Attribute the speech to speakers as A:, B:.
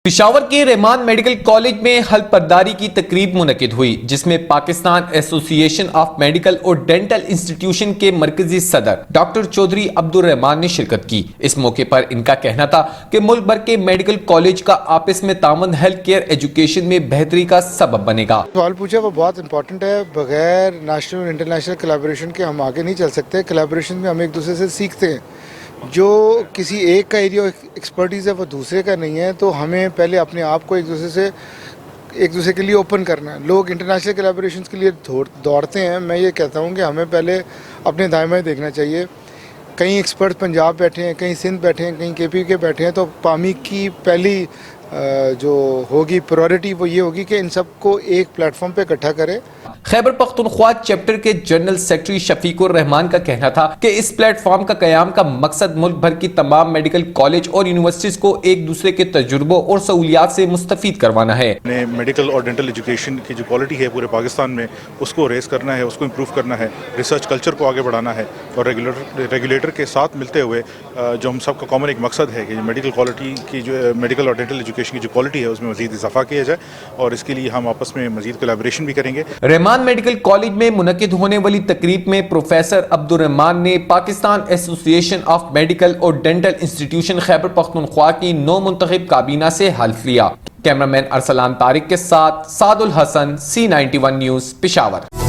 A: پشاور کے رحمان medical college میں حلف برداری کی تقریب منعقد ہوئی جس میں پاکستان ایسوسی ایشن آف میڈیکل اور ڈینٹل انسٹیٹیوشن کے مرکزی صدر ڈاکٹر چودھری عبدالرحمان نے شرکت کی۔ اس موقع پر ان کا کہنا تھا کہ ملک بھر کے میڈیکل کالج کا آپس میں تعاون ہیلتھ کیئر ایجوکیشن میں بہتری کا سبب بنے گا۔
B: سوال پوچھا وہ بہت امپورٹنٹ ہے، بغیر نیشنل اور انٹرنیشنل کولیبریشن کے ہم آگے نہیں چل سکتے۔ کولیبریشن میں ہم ایک دوسرے سے سیکھتے ہیں، جو کسی ایک کا ایریا ایکسپرٹیز ہے وہ دوسرے کا نہیں ہے، تو ہمیں پہلے اپنے آپ کو ایک دوسرے کے لیے اوپن کرنا ہے۔ لوگ انٹرنیشنل کولیبریشنز کے لیے دوڑتے ہیں، میں یہ کہتا ہوں کہ ہمیں پہلے اپنے دائیں بائیں دیکھنا چاہیے۔ کئی ایکسپرٹ پنجاب بیٹھے ہیں، کہیں سندھ بیٹھے ہیں، کہیں کے پی کے بیٹھے ہیں، تو پامی کی پہلی جو ہوگی پرائورٹی وہ یہ ہوگی کہ ان سب کو ایک پلیٹ فارم پہ اکٹھا کرے۔
A: خیبر پختونخوا چیپٹر کے جنرل سیکرٹری شفیق الرحمان کا کہنا تھا کہ اس پلیٹ فارم کا قیام کا مقصد ملک بھر کی تمام میڈیکل کالج اور یونیورسٹیز کو ایک دوسرے کے تجربوں اور سہولیات سے مستفید کروانا ہے۔
C: میڈیکل اور ڈینٹل ایجوکیشن کی جو کوالٹی ہے پورے پاکستان میں، اس کو ریز کرنا ہے، اس کو امپروو کرنا ہے، ریسرچ کلچر کو آگے بڑھانا ہے، اور ریگولیٹر کے ساتھ ملتے ہوئے جو ہم سب کا کامن ایک مقصد ہے کہ میڈیکل کوالٹی کی جو میڈیکل اور ڈینٹل ایجوکیشن کی جو کوالٹی ہے اس میں مزید اضافہ کیا جائے، اور اس کے لیے ہم آپس میں مزید کولیبریشن بھی کریں گے۔
A: رحمان میڈیکل کالج میں منعقد ہونے والی تقریب میں پروفیسر عبدالرحمان نے پاکستان ایسوسی ایشن آف میڈیکل اور ڈینٹل انسٹیٹیوشن خیبر پختونخوا کی نو منتخب کابینہ سے حلف لیا۔ کیمرامین ارسلان طارق کے ساتھ سعد الحسن، C91 نیوز، پشاور۔